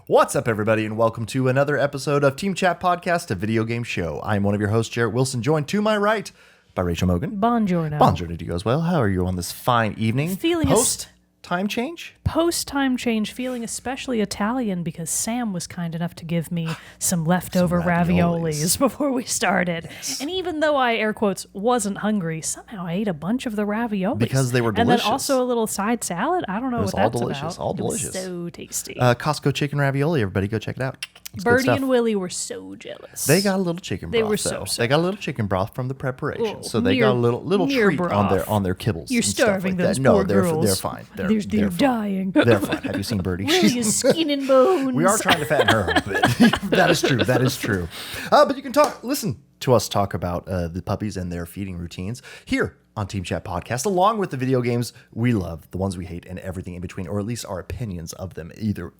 What's up, everybody, and welcome to another episode of Team Chat Podcast, a video game show. I'm one of your hosts, Jarrett Wilson, joined to my right by Rachel Mogan. Buongiorno. Buongiorno to you as well. How are you on this fine evening? Feeling Post-time change? Post-time change, feeling especially Italian because Sam was kind enough to give me some leftover raviolis before we started. Yes. And even though I, air quotes, wasn't hungry, somehow I ate a bunch of the raviolis. Because they were delicious. And then also a little side salad. I don't know what that's about. All delicious. It was so tasty. Costco chicken ravioli. Everybody go check it out. Birdie and Willie were so jealous. They got a little chicken broth. They were so. They got a little chicken broth from the preparation, Oh, so they got a little treat broth. on their kibbles. You're and starving stuff like those that. poor No, they're girls. fine. They're dying. They're fine. Have you seen Birdie? Willie is skin and bones. We are trying to fatten her a bit. That is true. That is true. But you can listen to us talk about the puppies and their feeding routines here on Team Chat Podcast, along with the video games we love, the ones we hate, and everything in between, or at least our opinions of them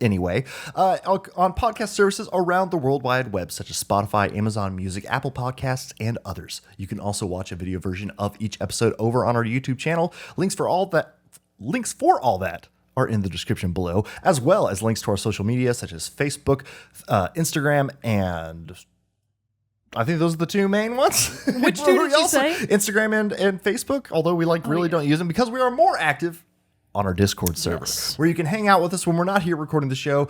anyway. On podcast services around the World Wide Web, such as Spotify, Amazon Music, Apple Podcasts, and others. You can also watch a video version of each episode over on our YouTube channel. Links for all that are in the description below, as well as links to our social media, such as Facebook, Instagram, and I think those are the two main ones. Which two did you say? Instagram and Facebook, although we don't use them because we are more active on our Discord server, where you can hang out with us when we're not here recording the show,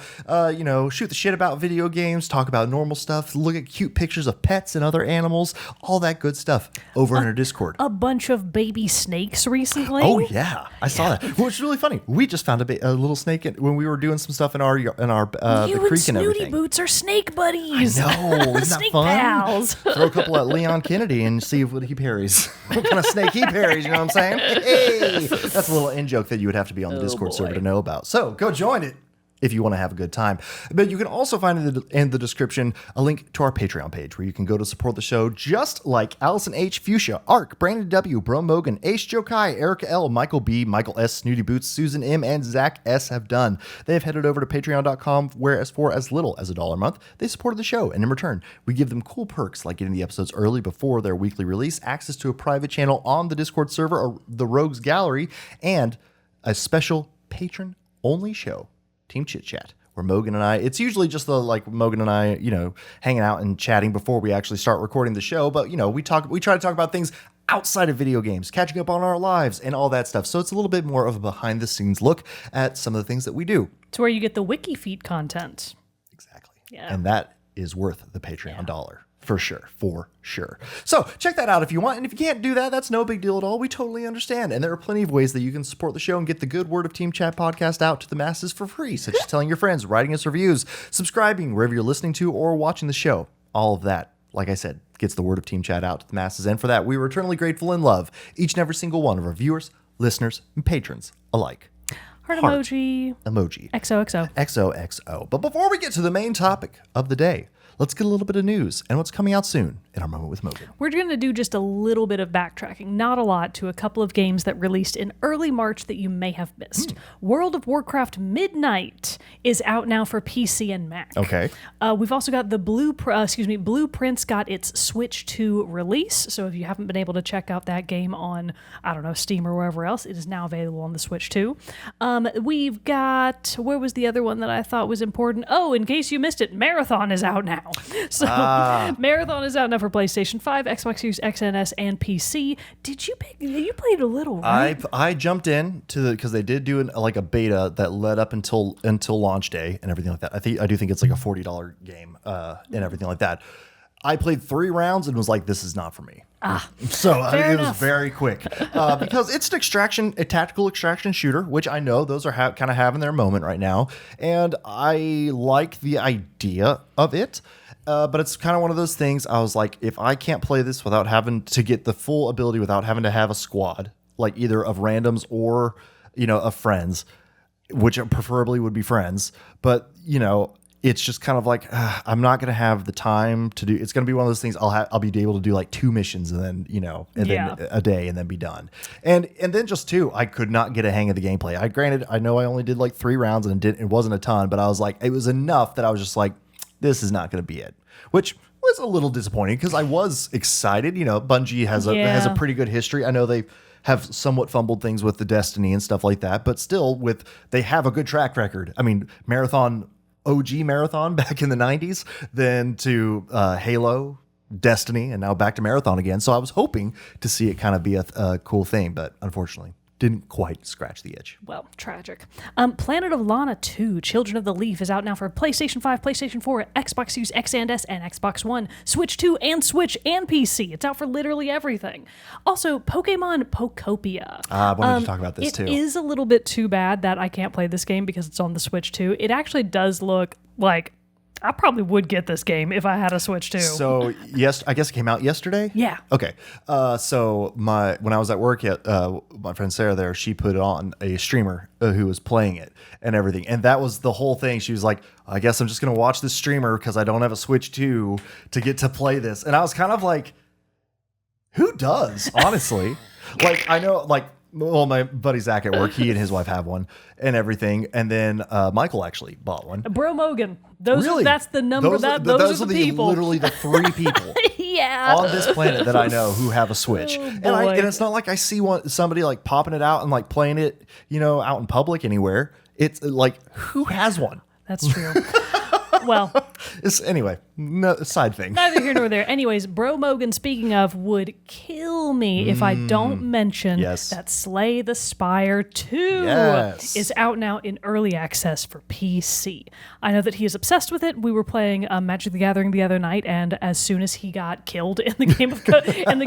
shoot the shit about video games, talk about normal stuff, look at cute pictures of pets and other animals, all that good stuff over in our Discord. A bunch of baby snakes recently. Oh yeah, I saw that. Well, it's really funny. We just found a little snake when we were doing some stuff in our the creek and everything. Snooty Boots are snake buddies. I know, isn't snake that fun? pals. Throw a couple at Leon Kennedy and see what he parries. What kind of snake he parries? You know what I'm saying? Hey, that's a little in joke that you would have to be on the Discord server to know about. So go join it if you want to have a good time. But you can also find in the description a link to our Patreon page where you can go to support the show, just like Allison H, Fuchsia, Ark, Brandon W, Bro Mogan, Ace Joe Kai, Erica L, Michael B, Michael S, Snooty Boots, Susan M, and Zach S have done. They have headed over to patreon.com, where for as little as $1 a month, they supported the show. And in return, we give them cool perks like getting the episodes early before their weekly release, access to a private channel on the Discord server, or the Rogues Gallery, and a special patron-only show, Team Chit Chat, where Mogan and I, it's usually just Mogan and I, hanging out and chatting before we actually start recording the show. But, we try to talk about things outside of video games, catching up on our lives and all that stuff. So it's a little bit more of a behind the scenes look at some of the things that we do. It's where you get the wiki feed content. Exactly. Yeah. And that is worth the Patreon dollar. For sure. So check that out if you want. And if you can't do that, that's no big deal at all. We totally understand. And there are plenty of ways that you can support the show and get the good word of Team Chat Podcast out to the masses for free, such as telling your friends, writing us reviews, subscribing wherever you're listening to or watching the show. All of that, like I said, gets the word of Team Chat out to the masses. And for that, we are eternally grateful and love each and every single one of our viewers, listeners, and patrons alike. Heart emoji. XOXO. XOXO. But before we get to the main topic of the day, let's get a little bit of news and what's coming out soon in our Moment with Mogan. We're going to do just a little bit of backtracking, not a lot, to a couple of games that released in early March that you may have missed. World of Warcraft Midnight is out now for PC and Mac. Okay. We've also got the Blueprints got its Switch 2 release. So if you haven't been able to check out that game on, Steam or wherever else, it is now available on the Switch 2. We've got, where was the other one that I thought was important? Oh, in case you missed it, Marathon is out now. So Marathon is out now for PlayStation 5, Xbox Series X and S, and PC. You played a little, right? I jumped in because they did do a beta that led up until launch day and everything like that. I do think it's like a $40 game and everything like that. I played 3 rounds and was like, this is not for me. So it was very quick because it's a tactical extraction shooter, which I know those are kind of having their moment right now. And I like the idea of it. But it's kind of one of those things. I was like, if I can't play this without having to get the full ability, without having to have a squad, like either of randoms or, of friends, which preferably would be friends. But, it's just kind of like, I'm not going to have the time to do. It's going to be one of those things. I'll be able to do like 2 missions and then, then a day and then be done. And then just 2, I could not get a hang of the gameplay. I know I only did like 3 rounds and it wasn't a ton, but I was like, it was enough that I was just like, this is not going to be it, which was a little disappointing because I was excited. Bungie has a pretty good history. I know they have somewhat fumbled things with the Destiny and stuff like that, but still they have a good track record. I mean, Marathon OG Marathon back in the 90s, then to Halo, Destiny, and now back to Marathon again. So I was hoping to see it kind of be a cool thing, but unfortunately didn't quite scratch the itch. Well, tragic. Planet of Lana 2, Children of the Leaf, is out now for PlayStation 5, PlayStation 4, Xbox Series X and S, and Xbox One, Switch 2, and Switch and PC. It's out for literally everything. Also, Pokemon Pokopia. I wanted to talk about this too. It is a little bit too bad that I can't play this game because it's on the Switch 2. It actually does look like I probably would get this game if I had a Switch too. So yes, I guess it came out yesterday. Yeah. Okay. So when I was at work, my friend Sarah there, she put on a streamer who was playing it and everything, and that was the whole thing. She was like, "I guess I'm just gonna watch this streamer because I don't have a Switch 2 to get to play this." And I was kind of like, "Who does?" Honestly, like I know, like. Well, my buddy Zach at work, he and his wife have one and everything. And then Michael actually bought one. Bro Mogan. Really? That's the number. Those are the people. Literally the 3 people yeah. on this planet that I know who have a Switch. Oh, and it's not like I see somebody like popping it out and like playing it, out in public anywhere. It's like, who has one? That's true. Well, anyway, no, side thing. Neither here nor there. Anyways, Bro Mogan, speaking of, would kill me if I don't mention that Slay the Spire 2 is out now in early access for PC. I know that he is obsessed with it. We were playing Magic the Gathering the other night, and as soon as he got killed in the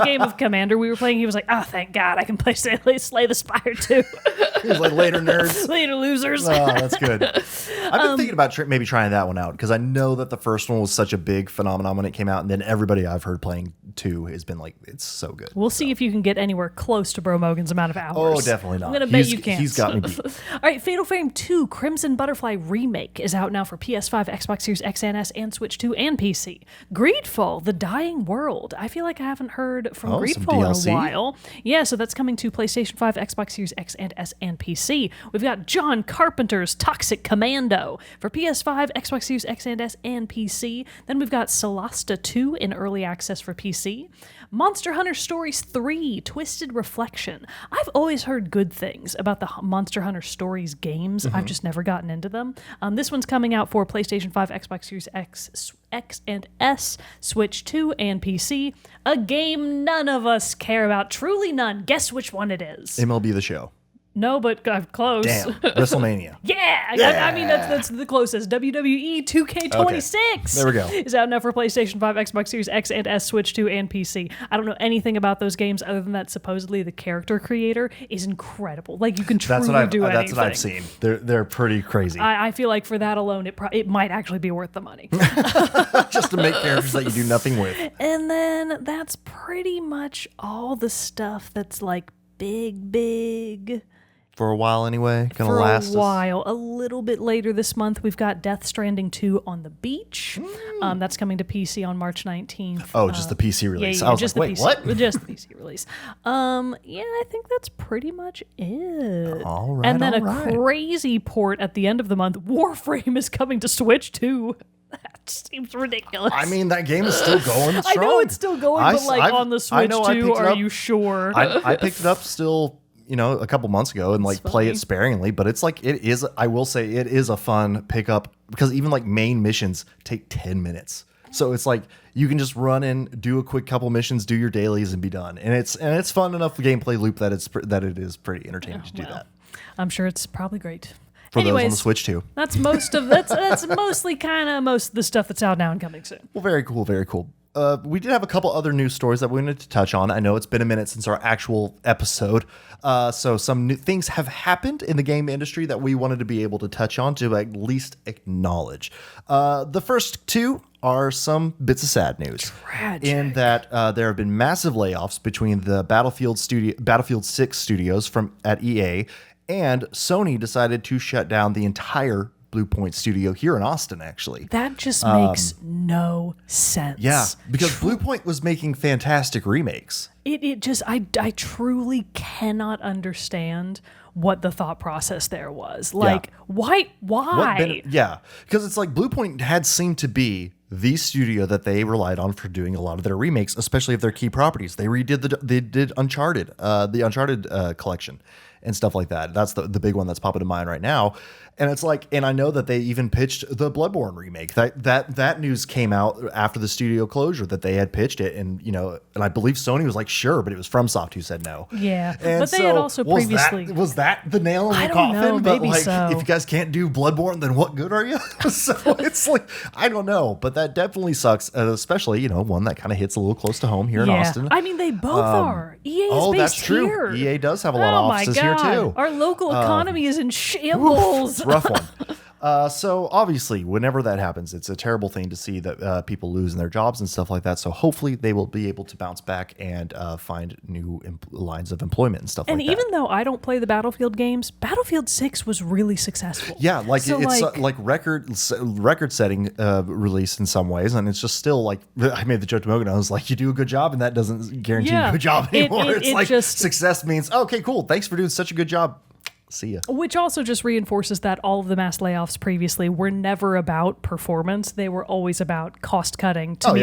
game of Commander we were playing, he was like, "Oh, thank God, I can play Slay the Spire 2." He was like, "Later, nerds. Later, losers." Oh, that's good. I've been thinking about maybe trying that one out because I know that the first one was such a big phenomenon when it came out, and then everybody I've heard playing 2 has been like, it's so good. We'll see if you can get anywhere close to Bro Mogan's amount of hours. Oh, definitely not. I'm going to bet you can't. He's got me beat. All right, Fatal Frame 2 Crimson Butterfly Remake is out now for PS5, Xbox Series X and S, and Switch 2 and PC. Greedfall, The Dying World. I feel like I haven't heard from Greedfall in a while. Yeah, so that's coming to PlayStation 5, Xbox Series X and S, and PC. We've got John Carpenter's Toxic Commando for PS5, Xbox Series X and S, and PC. Then we've got Solasta 2 in early access for PC. Monster Hunter Stories 3 Twisted Reflection. I've always heard good things about the Monster Hunter Stories games. I've just never gotten into them. This one's coming out for PlayStation 5, Xbox Series X and S, Switch 2, and PC. A game none of us care about. Truly none. Guess which one it is. MLB The Show. No, but I'm close. Damn. WrestleMania. Yeah. I mean, that's the closest. WWE 2K26 Okay. There we go. is out now for PlayStation 5, Xbox Series X and S, Switch 2, and PC. I don't know anything about those games other than that supposedly the character creator is incredible. Like, you can truly do anything. That's what I've seen. They're pretty crazy. I feel like for that alone, it might actually be worth the money. Just to make characters that you do nothing with. And then that's pretty much all the stuff that's like big. For a while anyway, gonna For last a while. A little bit later this month, we've got Death Stranding 2 on the Beach. That's coming to PC on March 19th. Oh, just the PC release. Yeah, I was just like, wait, PC, what? Just the PC release. Yeah, I think that's pretty much it. All right, and then all right. crazy port at the end of the month. Warframe is coming to Switch 2. That seems ridiculous. I mean, that game is still going strong. I know it's still going, but like on the Switch 2, are you sure? I picked it up still, a couple months ago and like play it sparingly, but it's like, it is, I will say it is a fun pickup because even like main missions take 10 minutes. So it's like you can just run in, do a quick couple missions, do your dailies and be done. And it's fun enough gameplay loop that it is pretty entertaining to do that. I'm sure it's probably great. For those on the Switch too. That's that's mostly kind of most of the stuff that's out now and coming soon. Well, very cool, very cool. We did have a couple other news stories that we wanted to touch on. I know it's been a minute since our actual episode. So some new things have happened in the game industry that we wanted to be able to touch on to at least acknowledge. The first 2 are some bits of sad news. Tragic. In that there have been massive layoffs between the Battlefield 6 studios at EA, and Sony decided to shut down the entire Blue Point studio here in Austin, actually. That just makes no sense. Yeah, because Blue Point was making fantastic remakes. It just, I truly cannot understand what the thought process there was. Like, why? Yeah, because it's like Blue Point had seemed to be the studio that they relied on for doing a lot of their remakes, especially of their key properties. They did Uncharted, the Uncharted collection and stuff like that. That's the big one that's popping to mind right now. And it's like, and I know that they even pitched the Bloodborne remake. That news came out after the studio closure that they had pitched it, and and I believe Sony was like, sure, but it was FromSoft who said no. Yeah, and but they had also previously. Was that the nail in the I don't coffin? know, But maybe like, so. if you guys can't do Bloodborne, then what good are you? So it's like, I don't know, but that definitely sucks, especially one that kind of hits a little close to home here in Austin. I mean, they both are. EA is Oh, based that's true. here. EA does have a lot of offices my God. here too. Our local economy is in shambles. Rough one. So obviously, whenever that happens, it's a terrible thing to see that people losing their jobs and stuff like that. So hopefully, they will be able to bounce back and find new lines of employment and stuff like that. And even though I don't play the Battlefield games, Battlefield 6 was really successful. Yeah, like So, it's like record-setting release in some ways, and it's just still like I made the joke to Mogan. I was like, you do a good job, and that doesn't guarantee you a good job anymore. It's like just success means okay, cool. Thanks for doing such a good job. See ya. Which also just reinforces that all of the mass layoffs previously were never about performance. They were always about cost cutting to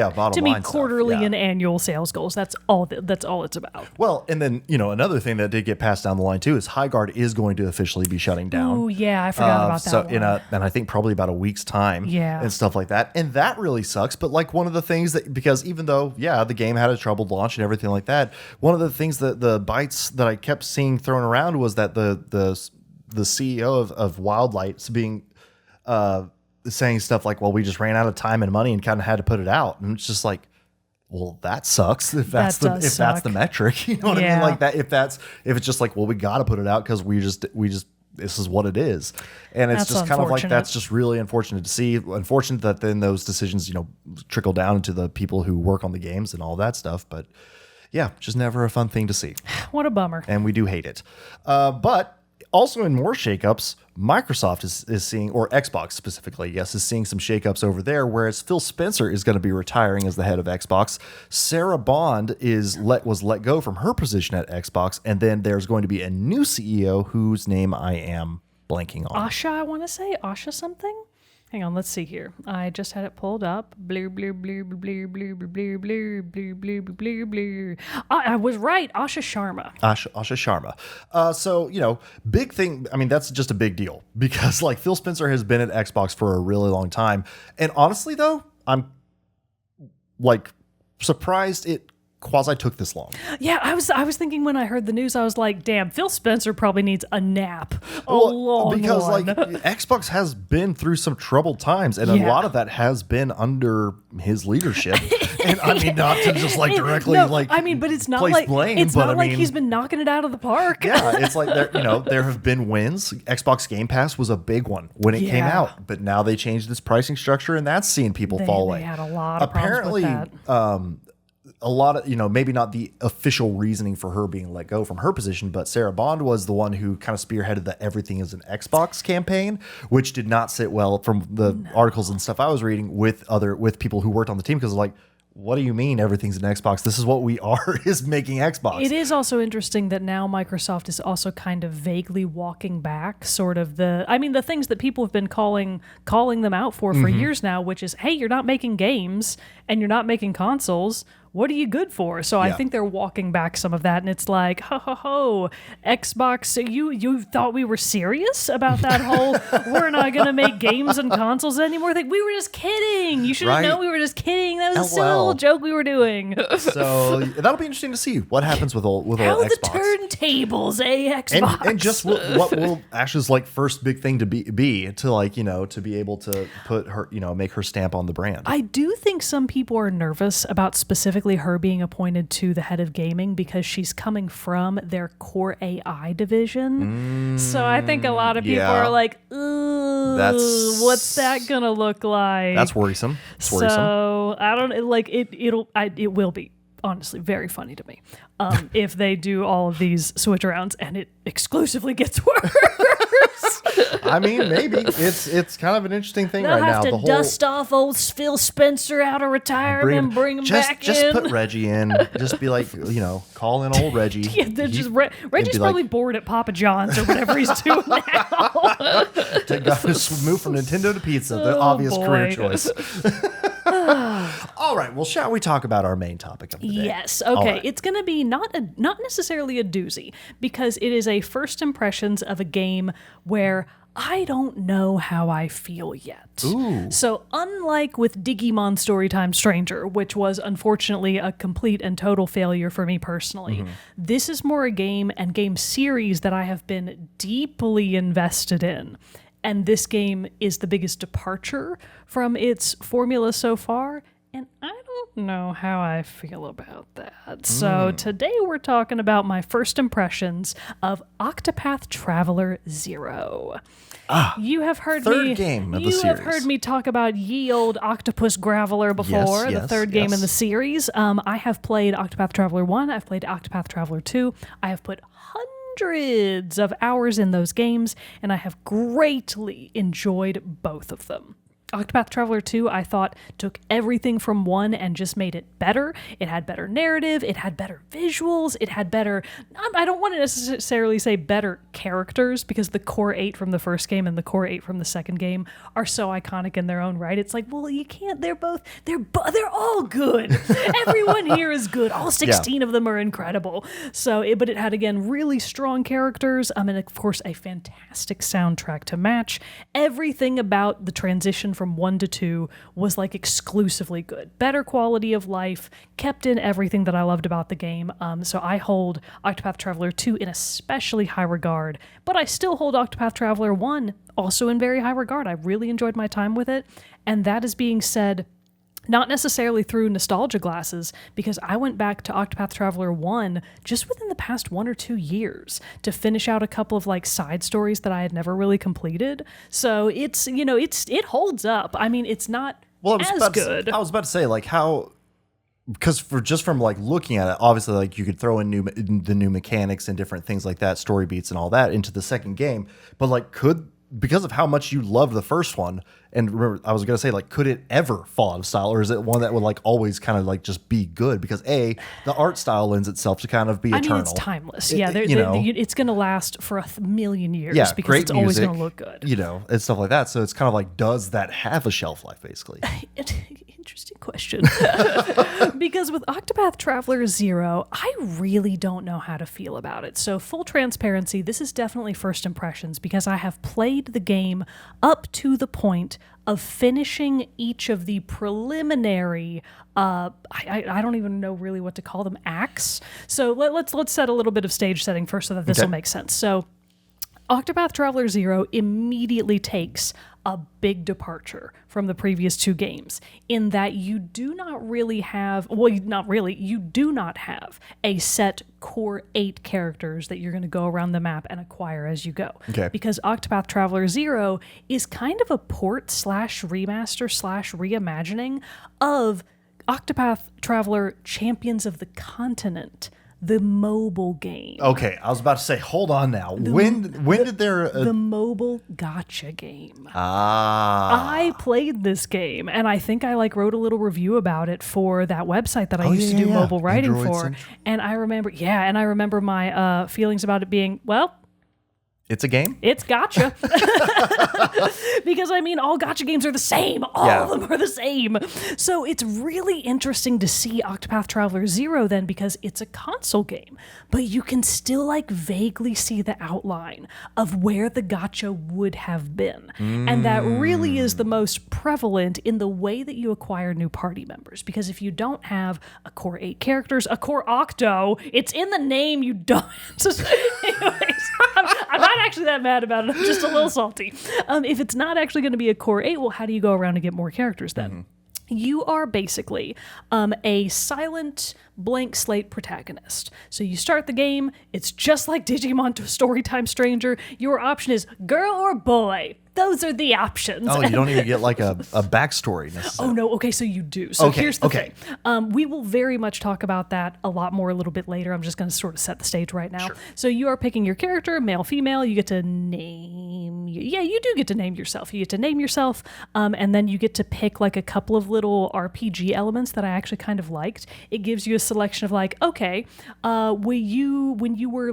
meet quarterly and annual sales goals. That's all it's about. Well, and then, another thing that did get passed down the line too is Highguard is going to officially be shutting down. Oh, yeah, I forgot about that. So and I think probably about a week's time and stuff like that. And that really sucks. But like one of the things because even though, the game had a troubled launch and everything like that, one of the things that the bites that I kept seeing thrown around was that the CEO of Wildlight's being saying stuff like, well, we just ran out of time and money and kind of had to put it out. And it's just like, well, that sucks if that's that's the metric. You know what I mean? Like that if it's just like, well, we got to put it out because we just this is what it is. And it's just kind of like, that's just really unfortunate to see. Unfortunate that then those decisions, trickle down into the people who work on the games and all that stuff. But yeah, just never a fun thing to see. What a bummer. And we do hate it. But also in more shakeups, Microsoft is seeing, or Xbox specifically, yes, is seeing some shakeups over there, whereas Phil Spencer is going to be retiring as the head of Xbox. Sarah Bond was let go from her position at Xbox, and then there's going to be a new CEO whose name I am blanking on. Asha, I want to say. Asha something? Hang on, let's see here. I just had it pulled up. Blue, blue, blue, blue, blue, blue, blue, blue, blue, blue, blue, blue. I was right. Asha Sharma. Asha Sharma. So, big thing. I mean, that's just a big deal because like Phil Spencer has been at Xbox for a really long time. And honestly, though, I'm like surprised it quasi took this long. Yeah, I was thinking when I heard the news, I was like, damn, Phil Spencer probably needs a nap. Because like Xbox has been through some troubled times, and a lot of that has been under his leadership. And I mean, not to just like directly but it's not like blame, it's not like he's been knocking it out of the park. Yeah, it's like there have been wins. Xbox Game Pass was a big one when it came out, but now they changed this pricing structure, and that's seeing people fall away. They had a lot of problems with that. A lot of, maybe not the official reasoning for her being let go from her position, but Sarah Bond was the one who kind of spearheaded the Everything is an Xbox campaign, which did not sit well from the articles and stuff I was reading with people who worked on the team, because like, what do you mean everything's an Xbox? This is what we are, is making Xbox. It is also interesting that now Microsoft is also kind of vaguely walking back sort of the things that people have been calling them out for years now, which is, hey, you're not making games and you're not making consoles. What are you good for? So I think they're walking back some of that, and it's like, ho, Xbox, you thought we were serious about that whole, we're not going to make games and consoles anymore? Like, we were just kidding. You should have known we were just kidding. That was a silly little joke we were doing. So that'll be interesting to see what happens with old Xbox. How the turntables, Xbox? And just what will Ash's like first big thing to be to like, to be able to put her, make her stamp on the brand. I do think some people are nervous about specifically her being appointed to the head of gaming because she's coming from their core AI division. So I think a lot of people are like, ooh, what's that gonna look like? That's worrisome. So I don't like it. It will be honestly very funny to me if they do all of these switch arounds and it exclusively gets worse. I mean, maybe it's kind of an interesting thing right now. They'll have to dust off old Phil Spencer out of retirement and bring him back in. Just put Reggie in. Just be like, call in old Reggie. Reggie's probably bored at Papa John's or whatever he's doing now. Move from Nintendo to pizza, the obvious career choice. All right, well, shall we talk about our main topic of the day? Yes. Okay. Right. It's going to be not necessarily a doozy, because it is a first impressions of a game where I don't know how I feel yet. Ooh. So unlike with Digimon Storytime Stranger, which was unfortunately a complete and total failure for me personally, this is more a game and game series that I have been deeply invested in. And this game is the biggest departure from its formula so far. And I don't know how I feel about that. So today we're talking about my first impressions of Octopath Traveler 0. You have heard third game of the You have series. heard me talk about ye old Octopus Graveler before, the Yes, third game in yes. the series. I have played Octopath Traveler 1. I've played Octopath Traveler 2. I have put hundreds of hours in those games, and I have greatly enjoyed both of them. Octopath Traveler 2, I thought, took everything from 1 and just made it better. It had better narrative, it had better visuals, it had better... I don't want to necessarily say better characters, because the core 8 from the first game and the core 8 from the second game are so iconic in their own right. It's like, well, you can't... They're all good. Everyone here is good. All 16 of them are incredible. So, but it had, again, really strong characters, and of course, a fantastic soundtrack to match. Everything about the transition from 1 to 2 was like exclusively good. Better quality of life, kept in everything that I loved about the game. So I hold Octopath Traveler 2 in especially high regard, but I still hold Octopath Traveler 1 also in very high regard. I really enjoyed my time with it. And that is being said, not necessarily through nostalgia glasses, because I went back to Octopath Traveler 1 just within the past 1 or 2 years to finish out a couple of like side stories that I had never really completed. So it's, it holds up. I mean, it's not as good. I was about to say, like, how... Because from like looking at it, obviously, like, you could throw in the new mechanics and different things like that, story beats and all that into the second game. But like, because of how much you loved the first one, and remember, I was going to say, like, could it ever fall out of style, or is it one that would like always kind of like just be good? Because the art style lends itself to kind of be eternal. I mean, it's timeless. It's going to last for 1,000,000 years because great it's always music, going to look good. And stuff like that. So it's kind of like, does that have a shelf life, basically? Interesting question. Because with Octopath Traveler 0, I really don't know how to feel about it. So full transparency, this is definitely first impressions because I have played the game up to the point of finishing each of the preliminary, I don't even know really what to call them, acts. So let's set a little bit of stage setting first so that this will make sense. So Octopath Traveler 0 immediately takes a big departure from the previous 2 games in that you do not really have, you do not have a set core 8 characters that you're going to go around the map and acquire as you go. Okay. Because Octopath Traveler 0 is kind of a port / remaster / reimagining of Octopath Traveler Champions of the Continent, the mobile game. Okay, I was about to say, hold on now. When did there... The mobile gacha game. Ah. I played this game, and I think I wrote a little review about it for that website that I used to do mobile writing Android for. Central. And I remember my feelings about it being, well, It's a game? it's gacha. Because, I mean, all gacha games are the same. All of them are the same. So it's really interesting to see Octopath Traveler 0 then, because it's a console game. But you can still, vaguely see the outline of where the gacha would have been. And that really is the most prevalent in the way that you acquire new party members. Because if you don't have a core 8 characters, a core Octo, it's in the name, you don't. Anyways, I'm not actually that mad about it. I'm just a little salty. If it's not actually going to be a core 8, well, how do you go around and get more characters then? Mm-hmm. You are basically a silent blank slate protagonist. So you start the game, it's just like Digimon Storytime Stranger. Your option is girl or boy. Those are the options. Oh, you don't even get a backstory necessarily. Oh, no. Okay, so you do. So here's the thing. Okay. We will very much talk about that a lot more a little bit later. I'm just going to sort of set the stage right now. Sure. So you are picking your character, male, female. You get to name... Yeah, you do get to name yourself. You get to name yourself, and then you get to pick a couple of little RPG elements that I actually kind of liked. It gives you a selection of when you were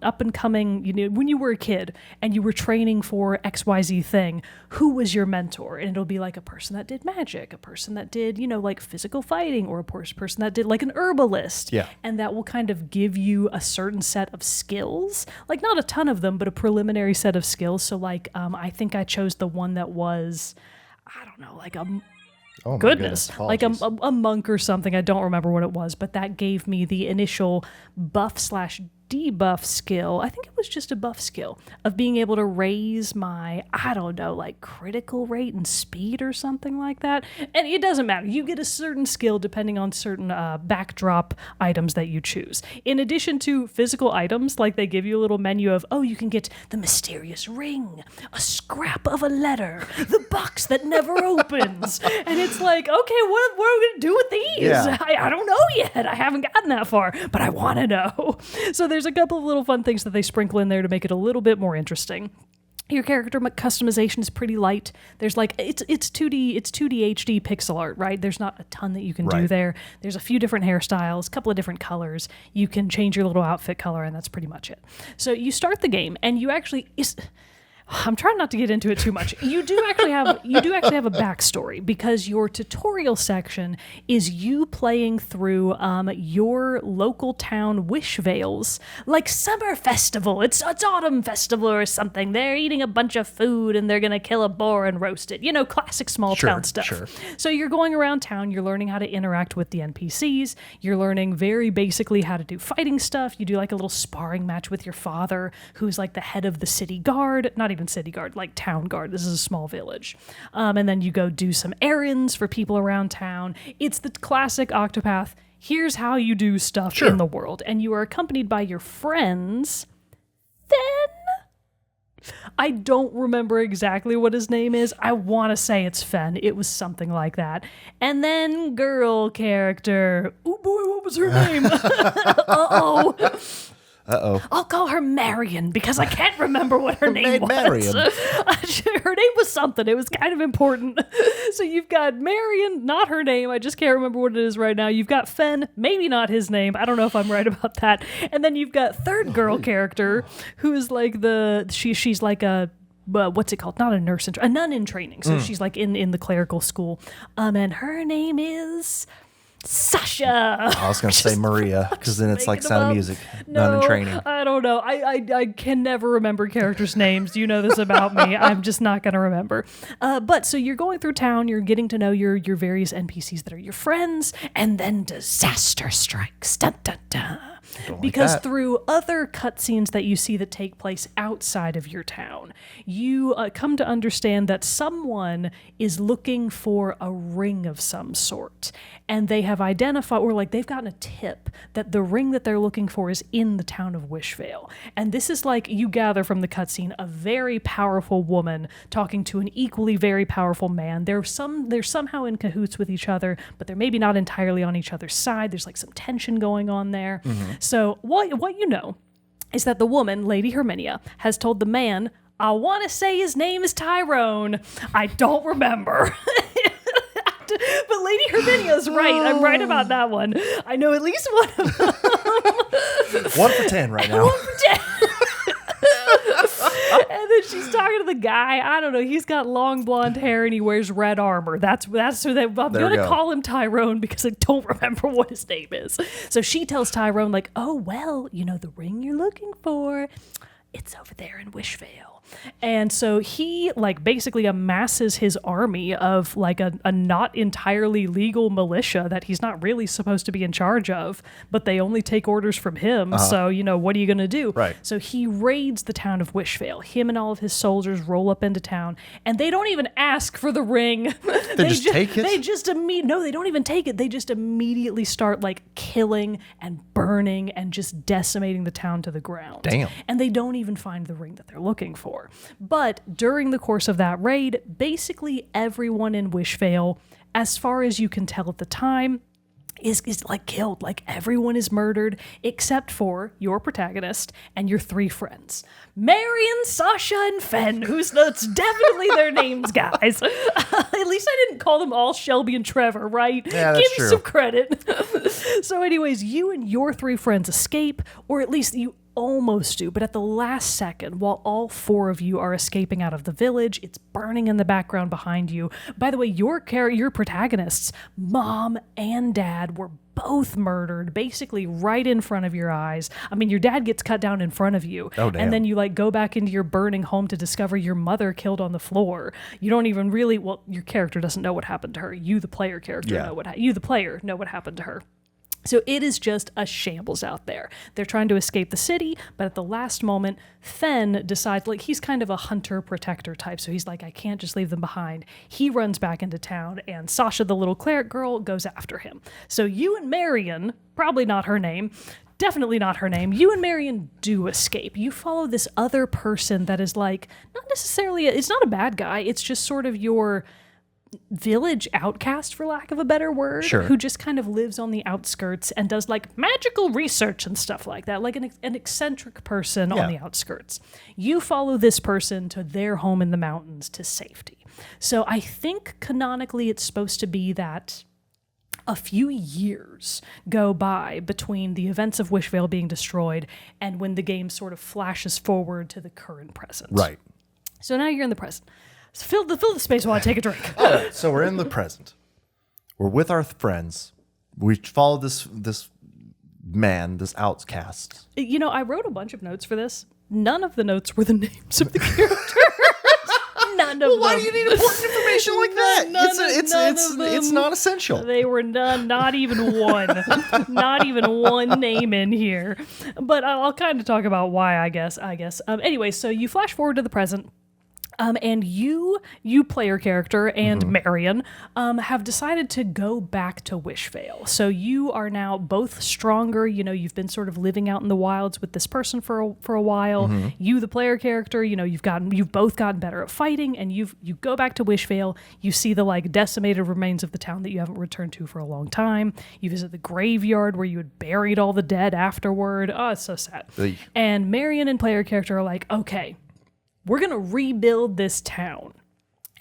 up and coming, when you were a kid and you were training for XYZ XYZ thing, who was your mentor? And it'll be like a person that did magic, a person that did, like physical fighting, or a person that did like an herbalist. Yeah. And that will kind of give you a certain set of skills, like not a ton of them, but a preliminary set of skills. So like, I think I chose the one that was, I don't know, like Oh my goodness, like apologies. a monk or something. I don't remember what it was, but that gave me the initial buff/debuff skill. I think it was just a buff skill of being able to raise my, I don't know, like critical rate and speed or something like that. And it doesn't matter. You get a certain skill depending on certain backdrop items that you choose. In addition to physical items, like they give you a little menu of, you can get the mysterious ring, a scrap of a letter, the box that never opens. And it's like, okay, what are we going to do with these? Yeah. I don't know yet. I haven't gotten that far, but I want to know. So there's a couple of little fun things that they sprinkle in there to make it a little bit more interesting. Your character customization is pretty light. There's like it's 2D HD pixel art, right? There's not a ton that you can do there. There's a few different hairstyles, a couple of different colors. You can change your little outfit color, and that's pretty much it. So you start the game, and you actually I'm trying not to get into it too much. You do actually have a backstory, because your tutorial section is you playing through your local town wish veils, like summer festival. It's autumn festival or something. They're eating a bunch of food and they're gonna kill a boar and roast it. Classic small town stuff. Sure. So you're going around town. You're learning how to interact with the NPCs. You're learning very basically how to do fighting stuff. You do like a little sparring match with your father, who's like the head of the city guard. Not even city guard, like town guard. This is a small village. And then you go do some errands for people around town. It's the classic Octopath. Here's how you do stuff in the world. And you are accompanied by your friends. Then I don't remember exactly what his name is. I want to say it's Fen. It was something like that. And then girl character. Oh boy, what was her name? Uh-oh. I'll call her Marion, because I can't remember what her name was. Marion. Her name was something. It was kind of important. So you've got Marion, not her name. I just can't remember what it is right now. You've got Fen, maybe not his name. I don't know if I'm right about that. And then you've got third girl character, who is like she's like a, what's it called? Not a nurse, a nun in training. So she's like in the clerical school. And her name is Sasha. I was going to say Maria, because then it's like Sound of Music, No, Nun in Training. I don't know. I can never remember characters' names. You know this about me. I'm just not going to remember. But so you're going through town. You're getting to know your various NPCs that are your friends, and then disaster strikes. Dun, dun, dun. Because through other cutscenes that you see that take place outside of your town, you come to understand that someone is looking for a ring of some sort. And they have identified, or like they've gotten a tip that the ring that they're looking for is in the town of Wishvale. And this is like, you gather from the cutscene, a very powerful woman talking to an equally very powerful man. They're somehow in cahoots with each other, but they're maybe not entirely on each other's side. There's like some tension going on there. Mm-hmm. So what you know is that the woman, Lady Herminia, has told the man, I want to say his name is Tyrone. I don't remember. But Lady Herminia's right. I'm right about that one. I know at least one of them. 1 for 10 right now. 1 for 10. And then she's talking to the guy. I don't know. He's got long blonde hair and he wears red armor. That's so that I'm going to call him Tyrone because I don't remember what his name is. So she tells Tyrone, like, oh, well, the ring you're looking for, it's over there in Wishvale. And so he like basically amasses his army of like a not entirely legal militia that he's not really supposed to be in charge of, but they only take orders from him. So, what are you going to do? Right. So he raids the town of Wishvale. Him and all of his soldiers roll up into town, and they don't even ask for the ring. They just take it? They just no, they don't even take it. They just immediately start like killing and burning and just decimating the town to the ground. Damn. And they don't even find the ring that they're looking for. But during the course of that raid, basically everyone in Wishvale, as far as you can tell at the time, is like killed. Like everyone is murdered except for your protagonist and your 3 friends. Marion, Sasha, and Fen, that's definitely their names, guys. At least I didn't call them all Shelby and Trevor, right? Yeah, that's Give true. me some credit. So anyways, you and your 3 friends escape, or at least you almost do, but at the last second, while all 4 of you are escaping out of the village, it's burning in the background behind you. By the way, your protagonists, mom and dad, were both murdered basically right in front of your eyes. I mean, your dad gets cut down in front of you. Oh, damn. And then you like go back into your burning home to discover your mother killed on the floor. You don't even really, well, your character doesn't know what happened to her. You, the player character, know what happened to her. So it is just a shambles out there. They're trying to escape the city, but at the last moment, Fen decides, like, he's kind of a hunter-protector type, so he's like, I can't just leave them behind. He runs back into town, and Sasha, the little cleric girl, goes after him. So you and Marion, probably not her name, definitely not her name, you and Marion do escape. You follow this other person that is like, not necessarily, it's not a bad guy, it's just sort of your village outcast, for lack of a better word, sure, who just kind of lives on the outskirts and does like magical research and stuff like that, like an eccentric person on the outskirts. You follow this person to their home in the mountains to safety. So I think canonically it's supposed to be that a few years go by between the events of Wishvale being destroyed and when the game sort of flashes forward to the current present. Right. So now you're in the present. So fill the space while I take a drink. All right, so we're in the present. We're with our friends. We follow this man, this outcast. You know, I wrote a bunch of notes for this. None of the notes were the names of the characters. None of them. Why do you need important information like that? None of them. It's not essential. They were none, not even one. Not even one name in here. But I'll kind of talk about why, I guess. Anyway, so you flash forward to the present. And you player character and Marion have decided to go back to Wishvale. So you are now both stronger. You know, you've been sort of living out in the wilds with this person for a while. You, the player character, you know, you've both gotten better at fighting, and you go back to Wishvale. You see the like decimated remains of the town that you haven't returned to for a long time. You visit the graveyard where you had buried all the dead afterward. Oh, it's so sad. And Marion and player character are like, okay, we're going to rebuild this town.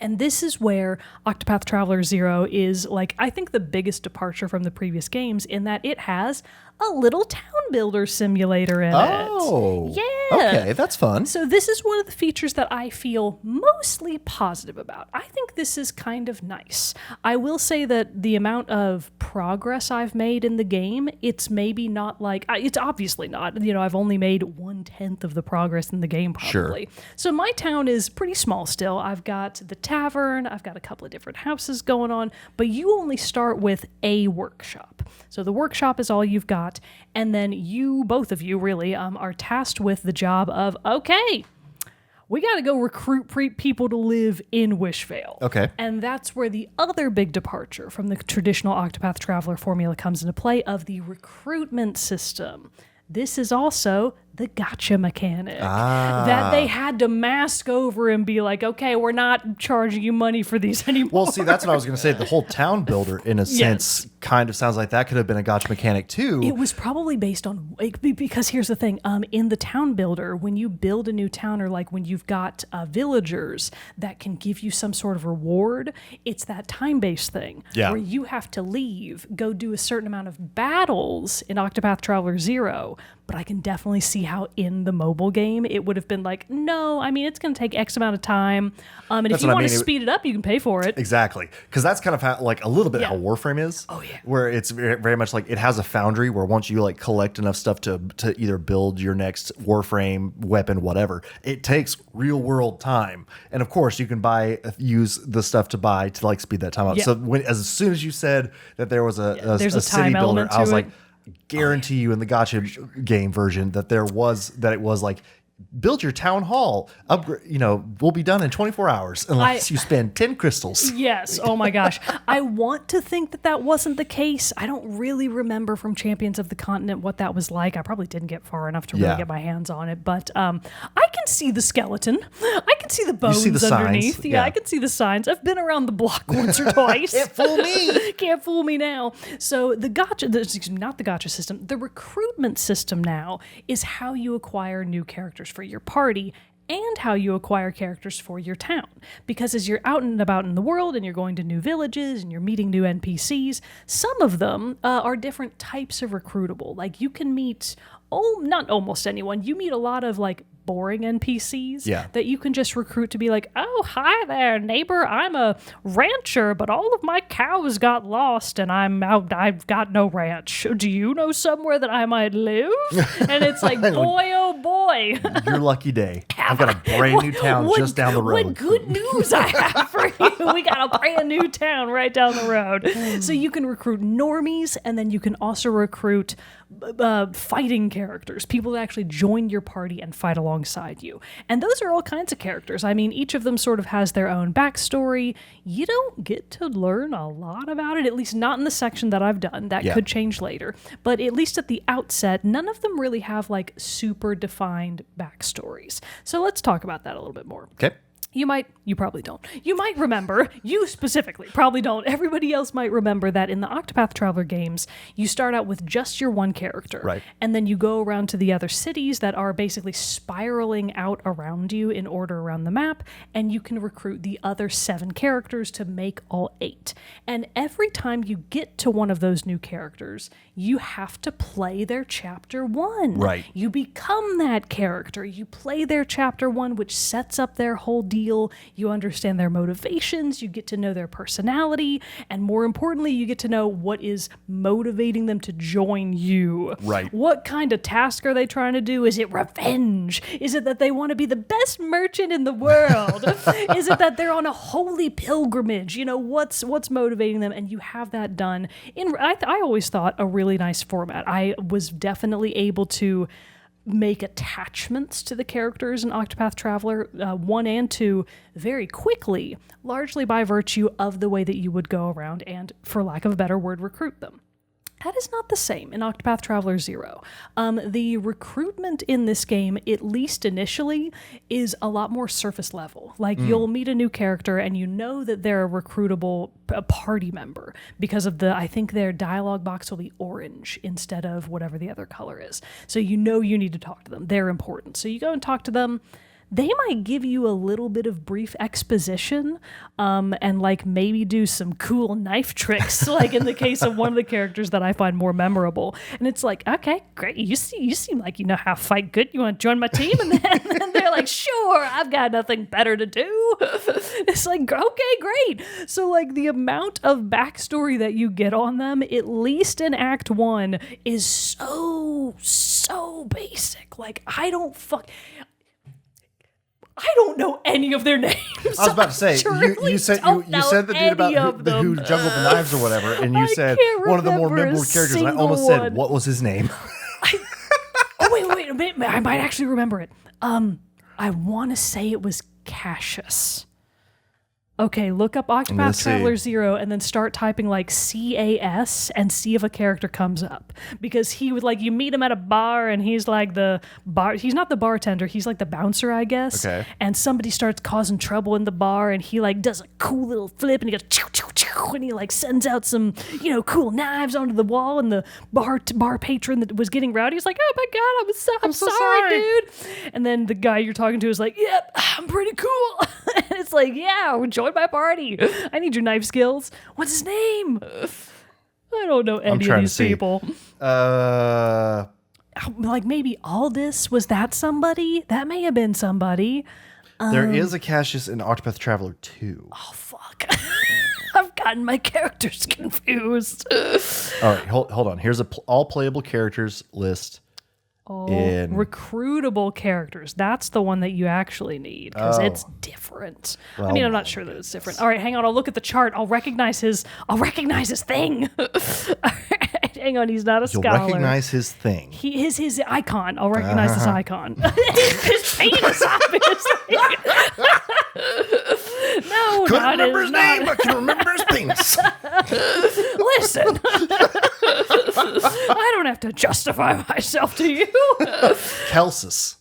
And this is where Octopath Traveler 0 is, like, I think the biggest departure from the previous games in that it has a little town builder simulator in it. Oh. Yeah. Okay, that's fun. So this is one of the features that I feel mostly positive about. I think this is kind of nice. I will say that the amount of progress I've made in the game, it's maybe not like, it's obviously not. You know, I've only made 1/10 of the progress in the game probably. Sure. So my town is pretty small still. I've got the tavern, I've got a couple of different houses going on, but you only start with a workshop. So the workshop is all you've got. And then you, both of you really, are tasked with the job of, okay, we got to go recruit people to live in Wishvale. Okay. And that's where the other big departure from the traditional Octopath Traveler formula comes into play of the recruitment system. This is also the gotcha mechanic that they had to mask over and be like, okay, we're not charging you money for these anymore. Well, see, that's what I was going to say. The whole town builder, in a sense, kind of sounds like that could have been a gotcha mechanic too. It was probably based on, because here's the thing, in the town builder, when you build a new town or like when you've got villagers that can give you some sort of reward, it's that time-based thing where you have to leave, go do a certain amount of battles in Octopath Traveler 0, but I can definitely see how in the mobile game it would have been like, no, I mean, it's going to take X amount of time. And if you want to speed it up, you can pay for it. Exactly. Because that's kind of how, like a little bit how Warframe is. Oh, yeah. Where it's very much like it has a foundry where once you like collect enough stuff to either build your next Warframe weapon, whatever, it takes real world time. And of course, you can use the stuff to buy to like speed that time up. Yeah. So as soon as you said that there was a city time builder, I was like, it. guarantee you in the gotcha game version that it was like, build your town hall, upgrade, you know, we'll be done in 24 hours unless you spend 10 crystals. Yes. Oh my gosh. I want to think that wasn't the case. I don't really remember from Champions of the Continent what that was like. I probably didn't get far enough to really get my hands on it, but I can see the skeleton. I can see the bones underneath. Signs. Yeah, I can see the signs. I've been around the block once or twice. Can't fool me. Can't fool me now. So the not the gotcha system, the recruitment system now is how you acquire new characters for your party and how you acquire characters for your town. Because as you're out and about in the world and you're going to new villages and you're meeting new NPCs, some of them are different types of recruitable. Like you can meet not almost anyone. You meet a lot of like boring NPCs that you can just recruit to be like, oh, hi there, neighbor. I'm a rancher, but all of my cows got lost and I've got no ranch. Do you know somewhere that I might live? And it's like, boy, oh boy. Your lucky day. I've got a brand new town just down the road. What good news I have for you. We got a brand new town right down the road. So you can recruit normies, and then you can also recruit fighting characters, people that actually join your party and fight alongside you. And those are all kinds of characters. I mean, each of them sort of has their own backstory. You don't get to learn a lot about it, at least not in the section that I've done. That could change later. But at least at the outset, none of them really have like super defined backstories. So let's talk about that a little bit more. Okay. You probably don't. You might remember, you specifically probably don't. Everybody else might remember that in the Octopath Traveler games, you start out with just your one character. Right. And then you go around to the other cities that are basically spiraling out around you in order around the map, and you can recruit the other 7 characters to make all 8. And every time you get to one of those new characters, you have to play their chapter 1. Right. You become that character. You play their chapter 1, which sets up their whole deal. You understand their motivations, you get to know their personality, and more importantly, you get to know what is motivating them to join you. Right. What kind of task are they trying to do? Is it revenge? Is it that they want to be the best merchant in the world? Is it that they're on a holy pilgrimage? You know, what's motivating them? And you have that done in, I always thought, a really nice format. I was definitely able to make attachments to the characters in Octopath Traveler 1 and 2 very quickly, largely by virtue of the way that you would go around and, for lack of a better word, recruit them. That is not the same in Octopath Traveler 0. The recruitment in this game, at least initially, is a lot more surface level. Like, you'll meet a new character and you know that they're a recruitable party member because of I think their dialogue box will be orange instead of whatever the other color is. So you know you need to talk to them. They're important. So you go and talk to them. They might give you a little bit of brief exposition and like maybe do some cool knife tricks, like in the case of one of the characters that I find more memorable. And it's like, okay, great. You seem like you know how to fight good. You want to join my team? And then they're like, sure, I've got nothing better to do. It's like, okay, great. So like the amount of backstory that you get on them, at least in Act 1, is so basic. Like, I don't know any of their names. I was about to say, you said the dude about who juggled the knives or whatever, and you said one of the more memorable characters, and I almost said, what was his name? Wait a minute. I might actually remember it. I want to say it was Cassius. Okay, look up Octopath Traveler 0 and then start typing like CAS and see if a character comes up. Because he would like, you meet him at a bar and he's like he's not the bartender, he's like the bouncer, I guess. Okay. And somebody starts causing trouble in the bar and he like does a cool little flip and he goes choo choo choo and he like sends out some, cool knives onto the wall, and the bar patron that was getting rowdy is like, oh my God, I'm so sorry, dude. And then the guy you're talking to is like, yep, I'm pretty cool. And it's like, yeah, join my party. I need your knife skills. What's his name? I don't know any of these people. Like maybe Aldous, was that somebody? That may have been somebody. There is a Cassius in Octopath Traveler 2. Oh, fuck. I've gotten my characters confused. All right, hold on. Here's all playable characters list. Recruitable characters. That's the one that you actually need because it's different. Well, I mean, I'm not sure that it's different. All right, hang on. I'll look at the chart. I'll recognize his thing. All right, hang on. He's not a scholar. You'll recognize his thing. His icon. I'll recognize his icon. His penis, obviously. No, couldn't remember his name, but can remember his penis. Listen, I don't have to justify myself to you. Kelsis.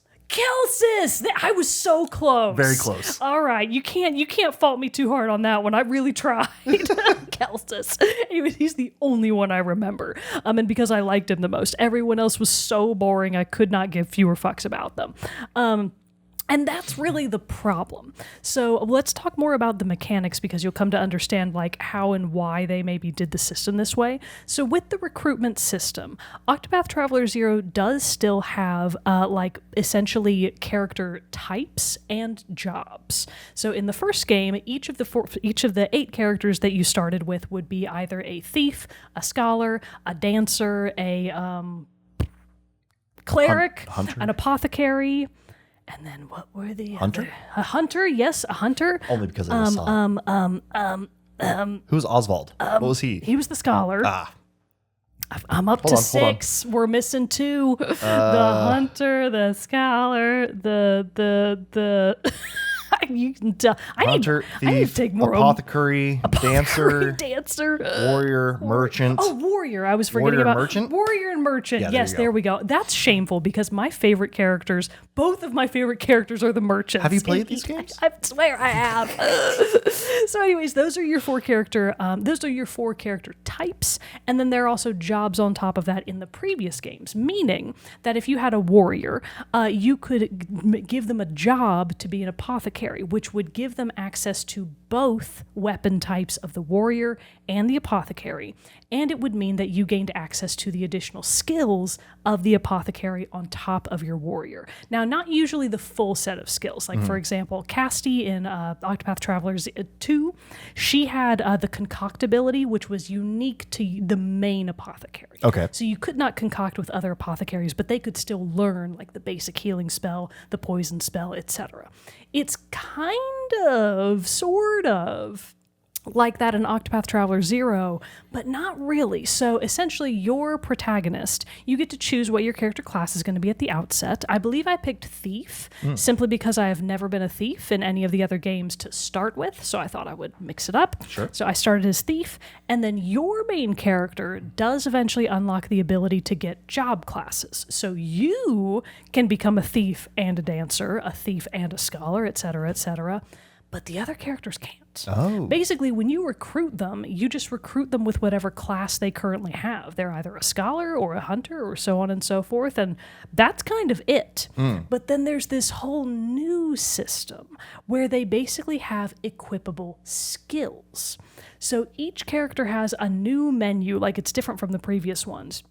I was so close. Very close. All right, you can't fault me too hard on that one. I really tried. Kelsis. He's the only one I remember. And because I liked him the most. Everyone else was so boring. I could not give fewer fucks about them. And that's really the problem. So let's talk more about the mechanics, because you'll come to understand like how and why they maybe did the system this way. So with the recruitment system, Octopath Traveler 0 does still have like essentially character types and jobs. So in the first game, each of the 8 characters that you started with would be either a thief, a scholar, a dancer, a cleric, Hunter? an apothecary. And then what were the Hunter? other? A hunter, yes, a hunter. Only because I saw. Who's Oswald? What was he? He was the scholar. I'm up to Hold on. 6. We're missing 2. The hunter, the scholar, the you can tell. Hunter, I need thief, to take more apothecary, dancer, dancer, warrior, merchant. Oh, warrior. I was forgetting Warrior and about merchant? warrior and merchant. Yeah, Yes, there we go. That's shameful because my favorite characters, both of my favorite characters are the merchants. Have you played these games? I swear I have. So anyways, those are your 4 character types, and then there are also jobs on top of that in the previous games, meaning that if you had a warrior, you could give them a job to be an apothecary, which would give them access to both weapon types of the warrior and the apothecary, and it would mean that you gained access to the additional skills of the apothecary on top of your warrior. Now, not usually the full set of skills. Like, for example, Casti in Octopath Traveler 2, she had the concoct ability, which was unique to the main apothecary. Okay. So you could not concoct with other apothecaries, but they could still learn like the basic healing spell, the poison spell, etc. It's kind of, sort of, like that in Octopath Traveler 0, but not really. So essentially, your protagonist, you get to choose what your character class is going to be at the outset. I believe I picked Thief, simply because I have never been a thief in any of the other games to start with, so I thought I would mix it up. Sure. So I started as Thief, and then your main character does eventually unlock the ability to get job classes. So you can become a thief and a dancer, a thief and a scholar, etc., etc., but the other characters can't. Oh. Basically, when you recruit them, you just recruit them with whatever class they currently have. They're either a scholar or a hunter or so on and so forth, and that's kind of it. But then there's this whole new system where they basically have equipable skills. So each character has a new menu, like it's different from the previous ones,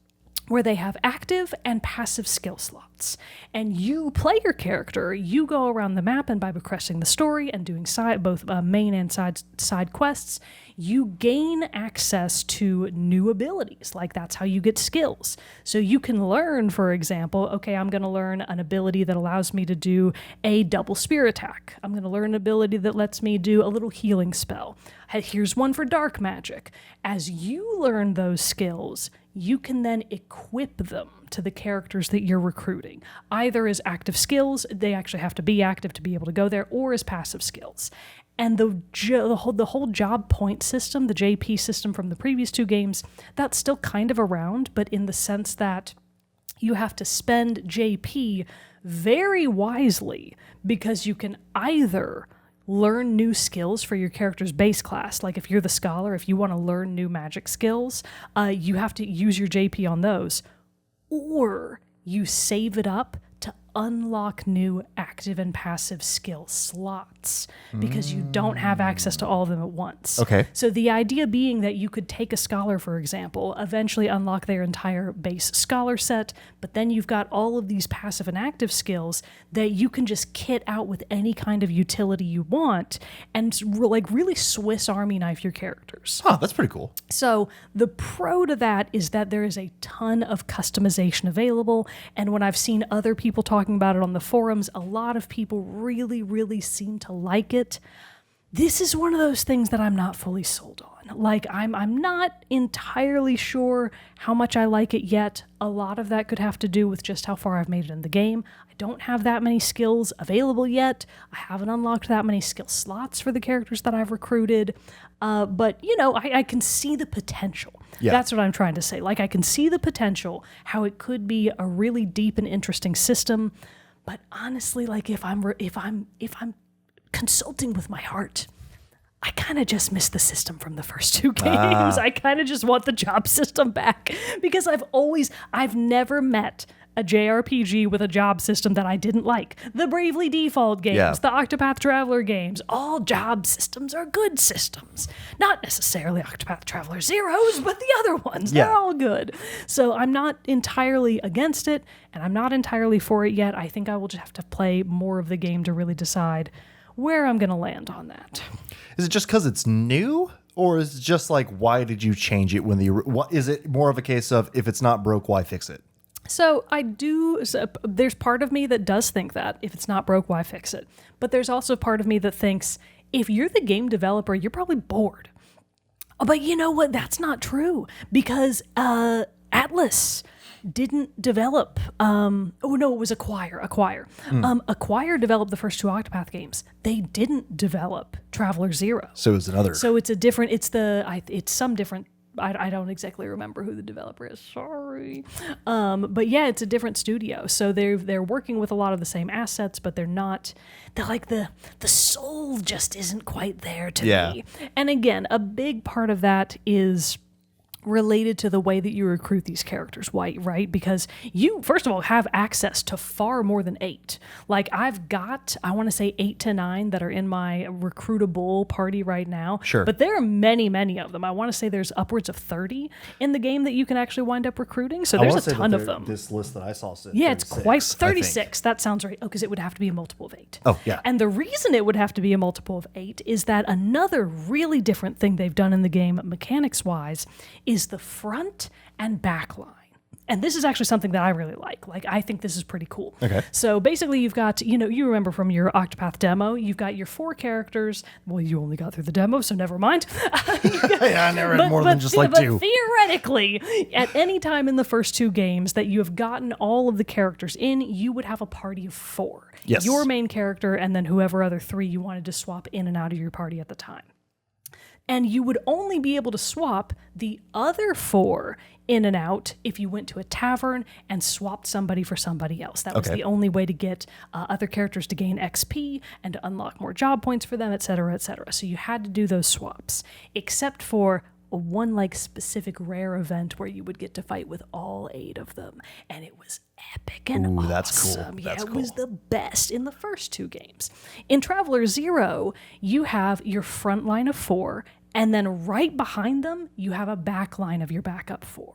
where they have active and passive skill slots. And you play your character, you go around the map, and by progressing the story and doing both main and side quests, you gain access to new abilities. Like, that's how you get skills. So you can learn, for example, okay, I'm going to learn an ability that allows me to do a double spear attack. I'm going to learn an ability that lets me do a little healing spell. Here's one for dark magic. As you learn those skills, you can then equip them to the characters that you're recruiting, either as active skills, they actually have to be active to be able to go there, or as passive skills. And the whole job point system, the JP system from the previous 2 games, that's still kind of around, but in the sense that you have to spend JP very wisely, because you can either learn new skills for your character's base class. Like if you're the scholar, if you want to learn new magic skills, you have to use your JP on those. Or you save it up to unlock new active and passive skill slots, because you don't have access to all of them at once. Okay. So the idea being that you could take a scholar, for example, eventually unlock their entire base scholar set, but then you've got all of these passive and active skills that you can just kit out with any kind of utility you want, and like really Swiss Army knife your characters. Huh, that's pretty cool. So the pro to that is that there is a ton of customization available, and when I've seen other people talking about it on the forums, a lot of people really, really seem to like it. This is one of those things that I'm not fully sold on. Like, I'm not entirely sure how much I like it yet. A lot of that could have to do with just how far I've made it in the game. I don't have that many skills available yet. I haven't unlocked that many skill slots for the characters that I've recruited. But, you know, I can see the potential. Yeah. That's what I'm trying to say. Like, I can see the potential, how it could be a really deep and interesting system. But honestly, like, if I'm consulting with my heart, I kind of just miss the system from the first 2 games. I kind of just want the job system back, because I've never met a JRPG with a job system that I didn't like. The Bravely Default games, Yeah. the Octopath Traveler games, all job systems are good systems. Not necessarily Octopath Traveler Zeros, but the other ones. Yeah. They're all good. So I'm not entirely against it, and I'm not entirely for it yet. I think I will just have to play more of the game to really decide where I'm going to land on that. Is it just because it's new? Or is it just like, why did you change it when what is it more of a case of if it's not broke, why fix it? So there's part of me that does think that if it's not broke, why fix it? But there's also part of me that thinks if you're the game developer, you're probably bored. But you know what? That's not true because Atlas didn't develop. It was Acquire. Acquire developed the first two Octopath games. They didn't develop Traveler Zero. So it's another. So it's a different. It's some different. I don't exactly remember who the developer is. Sorry, but yeah, it's a different studio. So they're working with a lot of the same assets, but they're not. They're like the soul just isn't quite there to me. And again, a big part of that is related to the way that you recruit these characters, right? Because you, first of all, have access to far more than 8. Like I've got, I want to say 8 to 9 that are in my recruitable party right now. Sure. But there are many, many of them. I want to say there's upwards of 30 in the game that you can actually wind up recruiting. So there's a ton of them. This list that I saw said Yeah, it's quite 36. 36. That sounds right. Oh, because it would have to be a multiple of 8. Oh, yeah. And the reason it would have to be a multiple of 8 is that another really different thing they've done in the game, mechanics-wise, is the front and back line. And this is actually something that I really like. Like, I think this is pretty cool. Okay. So basically, you've got, you remember from your Octopath demo, you've got your 4 characters. Well, you only got through the demo, so never mind. Yeah, I never had more than just like but 2. Theoretically, at any time in the first 2 games that you have gotten all of the characters in, you would have a party of 4. Yes. Your main character and then whoever other 3 you wanted to swap in and out of your party at the time. And you would only be able to swap the other 4 in and out if you went to a tavern and swapped somebody for somebody else. That was the only way to get other characters to gain XP and to unlock more job points for them, et cetera, et cetera. So you had to do those swaps, except for one like specific rare event where you would get to fight with all 8 of them, and it was epic and awesome. That's cool. Yeah, it was the best in the first 2 games. In Traveler Zero, you have your front line of 4, and then right behind them, you have a back line of your backup 4.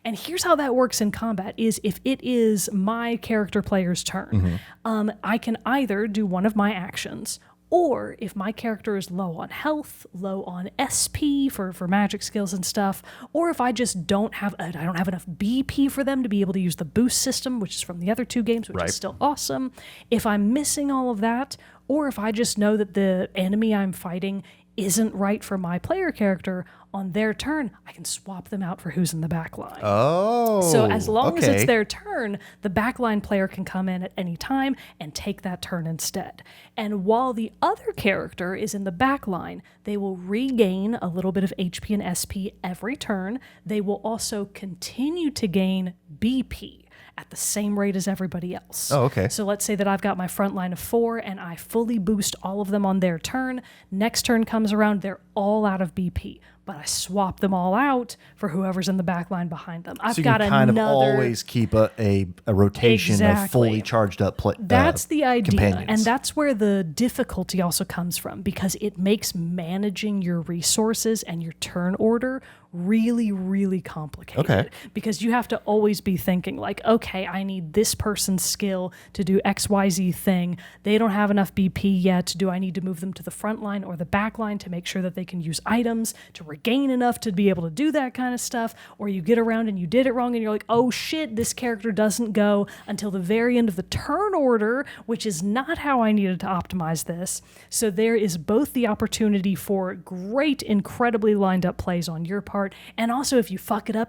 And here's how that works in combat is if it is my character player's turn, I can either do one of my actions, or if my character is low on health, low on SP for magic skills and stuff, or if I just don't have enough BP for them to be able to use the boost system, which is from the other 2 games, which is still awesome. If I'm missing all of that, or if I just know that the enemy I'm fighting isn't right for my player character, on their turn, I can swap them out for who's in the back line. Oh, so as long as it's their turn, the backline player can come in at any time and take that turn instead. And while the other character is in the back line, they will regain a little bit of HP and SP every turn. They will also continue to gain BP at the same rate as everybody else. Oh, okay. So let's say that I've got my front line of 4 and I fully boost all of them on their turn. Next turn comes around, they're all out of BP, but I swap them all out for whoever's in the back line behind them. I've so you got can kind another, of always keep a rotation of fully charged up That's the idea. companions. And that's where the difficulty also comes from, because it makes managing your resources and your turn order really, really complicated. Okay. Because you have to always be thinking like, okay, I need this person's skill to do XYZ thing. They don't have enough BP yet. Do I need to move them to the front line or the back line to make sure that they can use items to regain enough to be able to do that kind of stuff? Or you get around and you did it wrong and you're like, oh shit, this character doesn't go until the very end of the turn order, which is not how I needed to optimize this. So there is both the opportunity for great, incredibly lined up plays on your part, and also if you fuck it up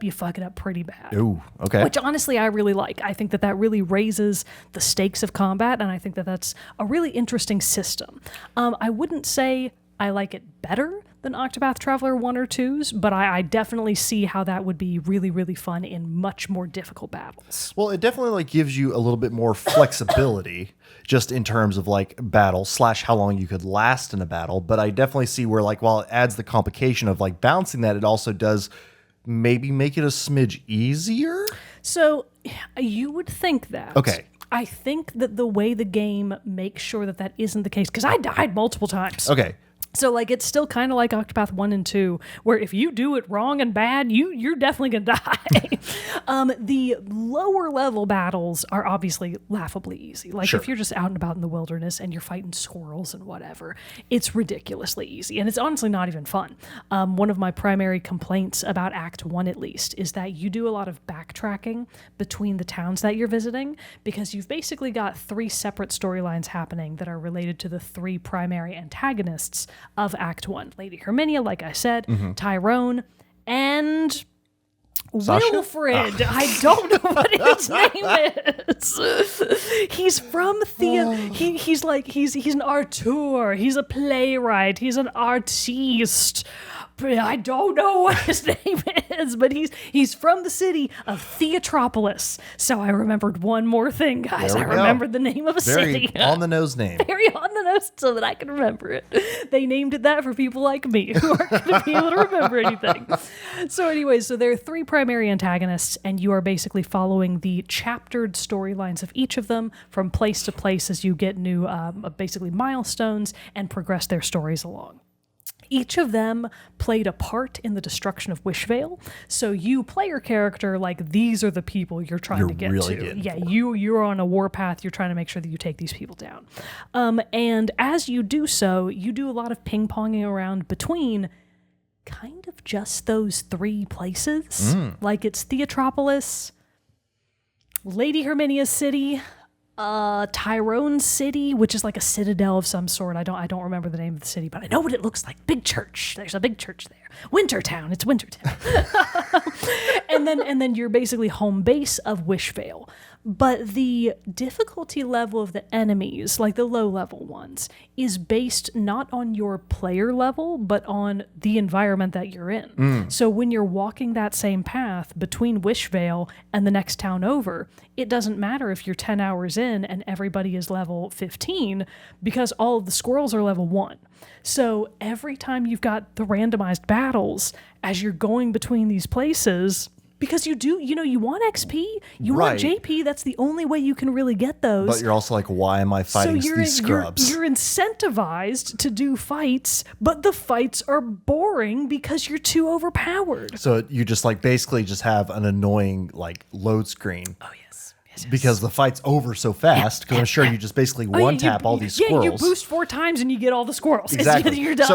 pretty bad. Ooh, okay. Which honestly I really like. I think that really raises the stakes of combat, and I think that that's a really interesting system. I wouldn't say I like it better than Octopath Traveler 1 or 2's, but I definitely see how that would be really, really fun in much more difficult battles. Well, it definitely like gives you a little bit more flexibility just in terms of like battle / how long you could last in a battle. But I definitely see where like while it adds the complication of like balancing that, it also does maybe make it a smidge easier. So You would think that. Okay. I think that the way the game makes sure that isn't the case, because I died multiple times. Okay. So, like, it's still kind of like Octopath 1 and 2, where if you do it wrong and bad, you're definitely going to die. The lower level battles are obviously laughably easy. Like, Sure. if you're just out and about in the wilderness and you're fighting squirrels and whatever, it's ridiculously easy. And it's honestly not even fun. One of my primary complaints about Act 1, at least, is that you do a lot of backtracking between the towns that you're visiting, because you've basically got 3 separate storylines happening that are related to the 3 primary antagonists of Act 1. Lady Herminia, like I said, Tyrone, and Sasha? Wilfred. I don't know what his name is. He's from he's an auteur. He's a playwright. He's an artiste. I don't know what his name is, but he's from the city of Theatropolis. So I remembered one more thing, guys. There I we go. remembered the name of a Very city. on the nose name. Very on the nose so that I can remember it. They named it that for people like me who aren't going to be able to remember anything. So anyways, so there are 3 primary antagonists, and you are basically following the chaptered storylines of each of them from place to place as you get new basically milestones and progress their stories along. Each of them played a part in the destruction of Wishvale. So you, player character, like, these are the people you're trying to get really to. getting Yeah, for. you're on a warpath. You're trying to make sure that you take these people down. And as you do so, you do a lot of ping-ponging around between kind of just those 3 places. Like, it's Theatropolis, Lady Herminia's city, Tyrone City, which is like a citadel of some sort. I don't remember the name of the city, but I know what it looks like. Big church. There's a big church there. Wintertown. It's Wintertown. and then you're basically home base of Wishvale. But the difficulty level of the enemies, like the low level ones, is based not on your player level, but on the environment that you're in. So when you're walking that same path between Wishvale and the next town over, it doesn't matter if you're 10 hours in and everybody is level 15, because all of the squirrels are level 1. So every time you've got the randomized battles, as you're going between these places, because you want XP, you want Right. JP, that's the only way you can really get those. But you're also like, why am I fighting these scrubs? You're incentivized to do fights, but the fights are boring because you're too overpowered. So you just like basically just have an annoying like load screen. Oh, yes. Because the fight's over so fast, because I'm sure you just basically one tap all these squirrels. Yeah, you boost 4 times and you get all the squirrels. Exactly. You're done.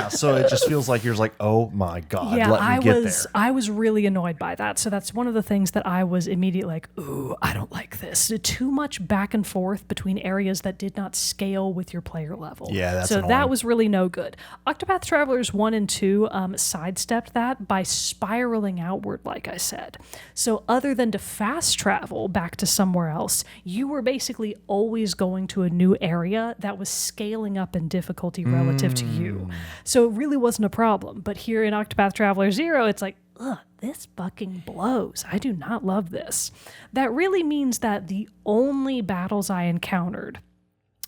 So it just feels like you're just like, oh my God, Yeah, let me get there. I was really annoyed by that. So that's one of the things that I was immediately like, ooh, I don't like this. Too much back and forth between areas that did not scale with your player level. Yeah, that's so annoying. that was really no good. Octopath Travelers 1 and 2 sidestepped that by spiraling outward, like I said. So other than to fast travel back to somewhere else, you were basically always going to a new area that was scaling up in difficulty relative to you. So it really wasn't a problem. But here in Octopath Traveler 0, it's like, ugh, this fucking blows. I do not love this. That really means that the only battles I encountered,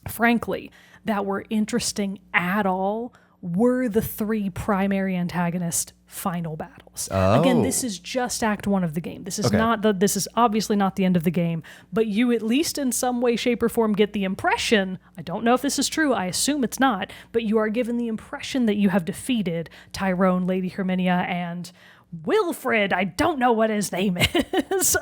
frankly, that were interesting at all were the 3 primary antagonist final battles. Again, this is just Act 1 of the game. This is this is obviously not the end of the game, but you at least in some way, shape, or form get the impression, I don't know if this is true, I assume it's not, but you are given the impression that you have defeated Tyrone, Lady Herminia, and Wilfred, I don't know what his name is.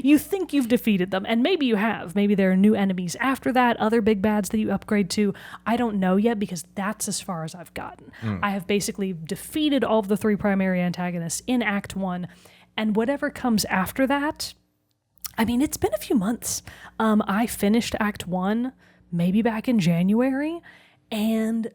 You think you've defeated them, and maybe you have. Maybe there are new enemies after that, other big bads that you upgrade to. I don't know yet, because that's as far as I've gotten. I have basically defeated all of the 3 primary antagonists in Act 1, and whatever comes after that, I mean, it's been a few months. I finished Act 1 maybe back in January, and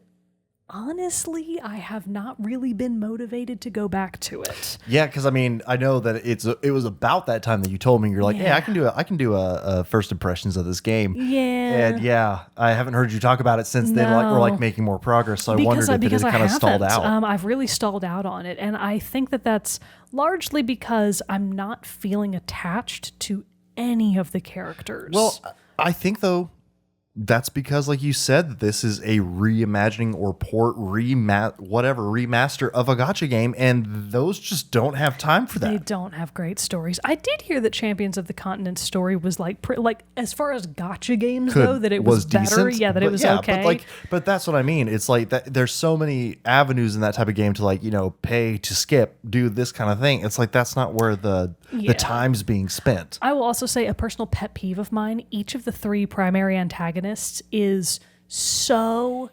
honestly, I have not really been motivated to go back to it. Yeah, because I mean, I know that it was about that time that you told me you're like, Yeah. hey, I can do a first impressions of this game. Yeah. And yeah, I haven't heard you talk about it since then. Like we're like making more progress. So I wondered if it had kind of stalled out. I've really stalled out on it, and I think that that's largely because I'm not feeling attached to any of the characters. Well, I think though, That's because, like you said, this is a reimagining or port remaster of a gacha game, and those just don't have time for that. They don't have great stories. I did hear that Champions of the Continent story was like as far as gacha games go, that it was better. Decent, Yeah, that it was okay. But that's what I mean. It's like that. There's so many avenues in that type of game to, like, pay to skip, do this kind of thing. It's like that's not where the time's being spent. I will also say a personal pet peeve of mine. Each of the three primary antagonists is so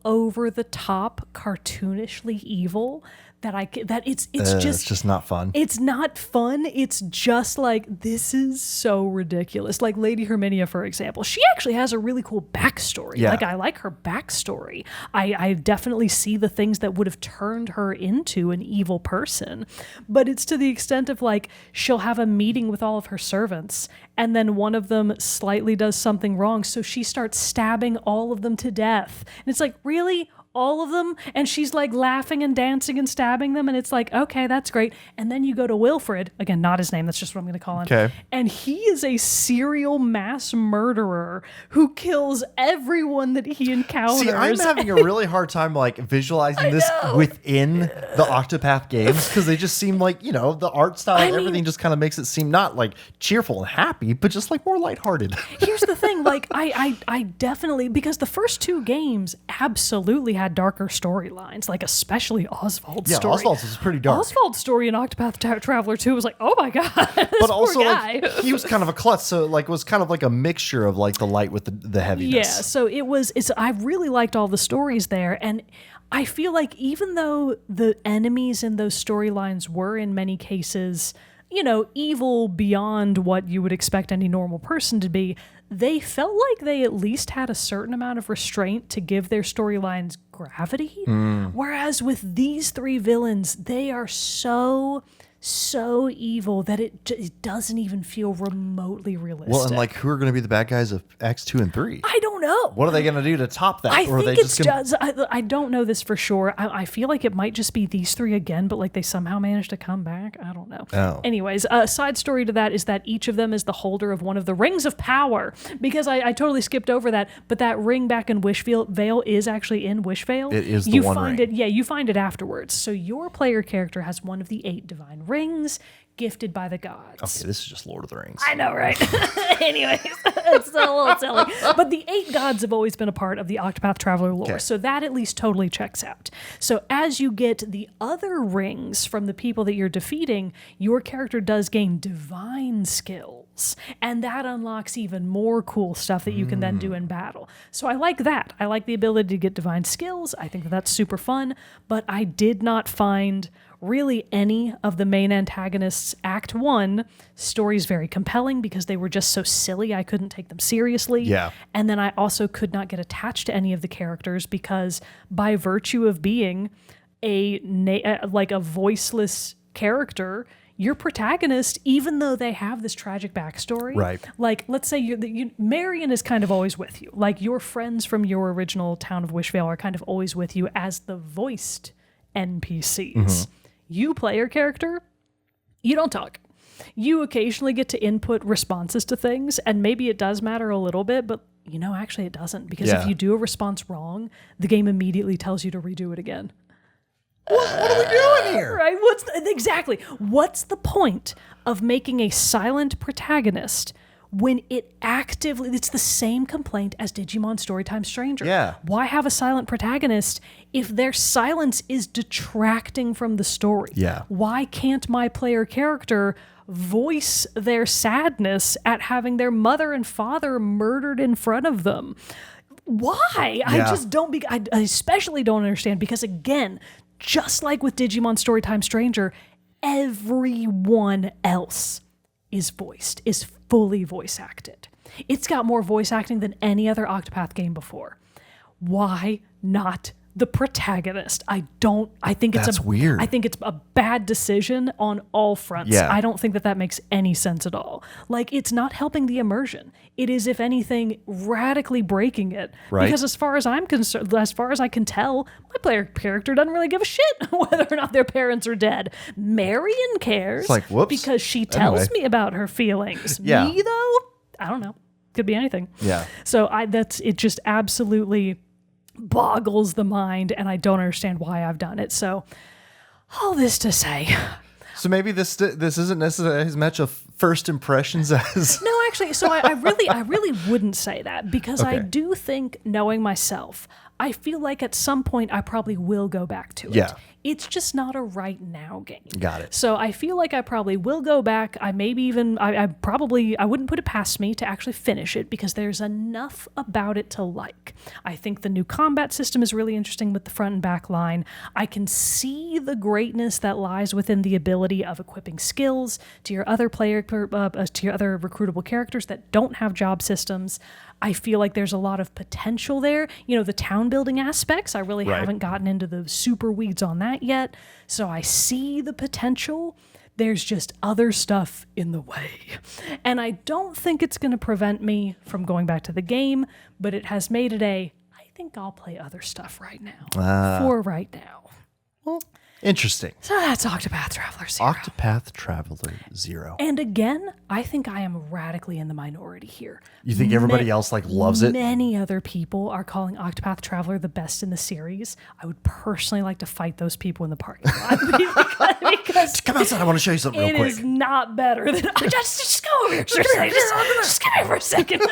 over the top, cartoonishly evil that it's just not fun. It's not fun. It's just like, this is so ridiculous. Like Lady Herminia, for example, she actually has a really cool backstory. Yeah. Like, I like her backstory. I definitely see the things that would have turned her into an evil person. But it's to the extent of, like, she'll have a meeting with all of her servants, and then one of them slightly does something wrong, so she starts stabbing all of them to death. And it's like, really? All of them? And she's like laughing and dancing and stabbing them, and it's like, okay, that's great. And then you go to Wilfred, again, not his name, that's just what I'm going to call him. Okay. And he is a serial mass murderer who kills everyone that he encounters. See, I'm having a really hard time, like, visualizing this within the Octopath games, because they just seem like, the art style and everything just kind of makes it seem not like cheerful and happy, but just like more lighthearted. Here's the thing, like, I definitely, because the first two games absolutely had darker storylines, like especially Oswald's story. Yeah, Oswald's was pretty dark. Oswald's story in Octopath Traveler 2 was like, oh my god, but also like he was kind of a klutz, so like it was kind of like a mixture of like the light with the heaviness. Yeah, so I really liked all the stories there, and I feel like even though the enemies in those storylines were in many cases, evil beyond what you would expect any normal person to be, they felt like they at least had a certain amount of restraint to give their storylines gravity. Whereas with these three villains, they are so evil that it doesn't even feel remotely realistic. Well, and like, who are going to be the bad guys of Acts 2 and 3? I don't know. What are they going to do to top that? I think it's just, I don't know this for sure. I feel like it might just be these three again, but like they somehow managed to come back. I don't know. Oh. Anyways, a side story to that is that each of them is the holder of one of the rings of power, because I totally skipped over that, but that ring back in Wishvale is actually in Wishvale. It is the one ring. You find it afterwards. So your player character has one of the 8 divine rings gifted by the gods. Okay, this is just Lord of the Rings. I know, right? Anyways, it's a little silly. But the 8 gods have always been a part of the Octopath Traveler lore, so that at least totally checks out. So as you get the other rings from the people that you're defeating, your character does gain divine skills, and that unlocks even more cool stuff that you can then do in battle. So I like that. I like the ability to get divine skills. I think that's super fun, but I did not find really any of the main antagonists' Act 1 stories very compelling, because they were just so silly I couldn't take them seriously. Yeah. And then I also could not get attached to any of the characters, because by virtue of being a voiceless character, your protagonist, even though they have this tragic backstory, right? Like, let's say Marion is kind of always with you. Like, your friends from your original town of Wishvale are kind of always with you as the voiced NPCs. Mm-hmm. You, player character, you don't talk. You occasionally get to input responses to things, and maybe it does matter a little bit, but actually it doesn't, because if you do a response wrong, the game immediately tells you to redo it again. What are we doing here? Right? Exactly. What's the point of making a silent protagonist when it's the same complaint as Digimon Storytime Stranger? Yeah. Why have a silent protagonist if their silence is detracting from the story? Yeah. Why can't my player character voice their sadness at having their mother and father murdered in front of them? Why? Yeah. I just don't. I especially don't understand, because again, just like with Digimon Storytime Stranger, everyone else is fully voice acted. It's got more voice acting than any other Octopath game before. Why not the protagonist? I think it's weird. I think it's a bad decision on all fronts. Yeah. I don't think that makes any sense at all. Like, it's not helping the immersion. It is, if anything, radically breaking it. Right. Because as far as I'm concerned, as far as I can tell, my player character doesn't really give a shit whether or not their parents are dead. Marion cares, it's like, whoops, because she tells me about her feelings. Yeah. Me, though, I don't know. Could be anything. Yeah. So it just absolutely boggles the mind, and I don't understand why I've done it. So all this to say, So maybe this isn't necessarily as much of first impressions as no, actually, so I really wouldn't say that, because I Okay. do think, knowing myself, I feel like at some point I probably will go back to it. Yeah. It's just not a right now game. Got it. So I feel like I probably will go back. I wouldn't put it past me to actually finish it, because there's enough about it to like. I think the new combat system is really interesting with the front and back line. I can see the greatness that lies within the ability of equipping skills to your other to your other recruitable characters that don't have job systems. I feel like there's a lot of potential there. You know, the town building aspects, I really Right. haven't gotten into the super weeds on that yet. So I see the potential. There's just other stuff in the way. And I don't think it's going to prevent me from going back to the game, but it has made it I think I'll play other stuff right now. For right now. well, interesting. So that's Octopath Traveler 0. Octopath Traveler 0. And again, I think I am radically in the minority here. You think everybody else like loves it? Many other people are calling Octopath Traveler the best in the series. I would personally like to fight those people in the parking lot because Come outside. I want to show you something it real quick. is not better than just go over here. Just come here for a second.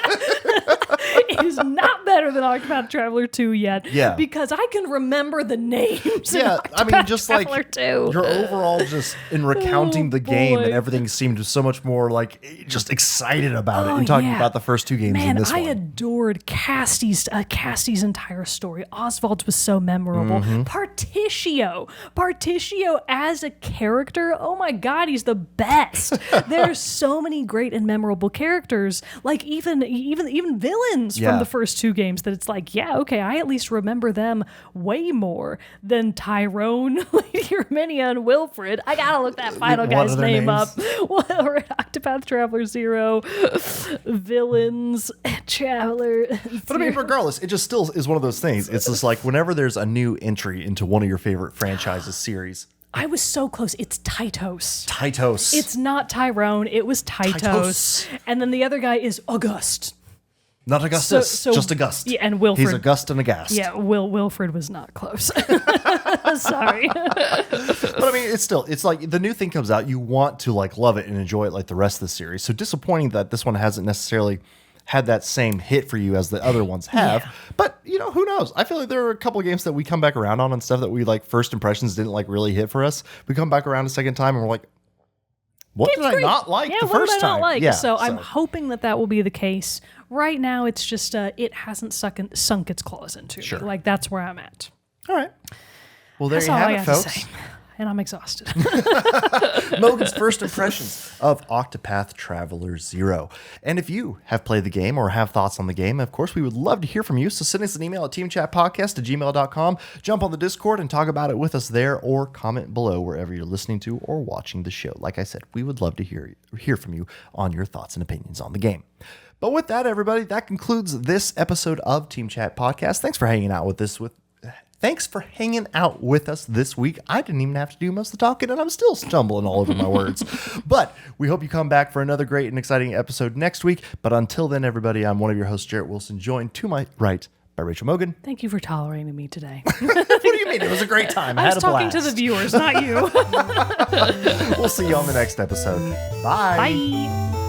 It is not better than Octopath Traveler 2 yet. Yeah. Because I can remember the names. Yeah, in I mean, Octopath just like Traveler 2. your overall, just in recounting the game boy. and everything seemed so much more like just excited about it Oh, and talking yeah. about the first two games Man, in this I one. adored Cassie's entire story. Oswald's was so memorable. Mm-hmm. Particio as a character, oh my God, he's the best. There's so many great and memorable characters, like even villains Yeah. from the first two games, that it's like, yeah, okay, I at least remember them way more than Tyrone, Lady Herminia, and Wilfred. I gotta look that final What guy's are their name names? up. Well, we're at Octopath Traveler 0, villains, Traveler. But I mean, regardless, it just still is one of those things. It's just like whenever there's a new entry into one of your favorite franchises series, I was so close. It's Titos. Titos. It's not Tyrone. It was Titos. And then the other guy is August. Not Augustus, So- just August. Yeah, and Wilfred. He's August and Aghast. Yeah, Wilfred was not close. Sorry. But I mean, it's like the new thing comes out, you want to like love it and enjoy it like the rest of the series. So disappointing that this one hasn't necessarily had that same hit for you as the other ones have. Yeah. But you know, who knows? I feel like there are a couple of games that we come back around on and stuff that we like first impressions didn't like really hit for us. We come back around a second time and we're like, what did I not like the what first did I time? not like? Yeah, so I'm hoping that will be the case. Right now, it's just it hasn't sunk its claws into Sure. me. Like, that's where I'm at. all right. Well, there That's you all have I it, got to folks. say. And I'm exhausted. Mogan's first impressions of Octopath Traveler 0. And if you have played the game or have thoughts on the game, of course, we would love to hear from you. So send us an email at teamchatpodcast@gmail.com. Jump on the Discord and talk about it with us there, or comment below wherever you're listening to or watching the show. Like I said, we would love to hear from you on your thoughts and opinions on the game. But with that, everybody, that concludes this episode of Team Chat Podcast. Thanks for hanging out with us this week. I didn't even have to do most of the talking, and I'm still stumbling all over my words. But we hope you come back for another great and exciting episode next week. But until then, everybody, I'm one of your hosts, Jarrett Wilson, joined to my right by Rachel Mogan. Thank you for tolerating me today. What do you mean? It was a great time. I I had was a talking blast. to the viewers, not you. We'll see you on the next episode. Bye. Bye.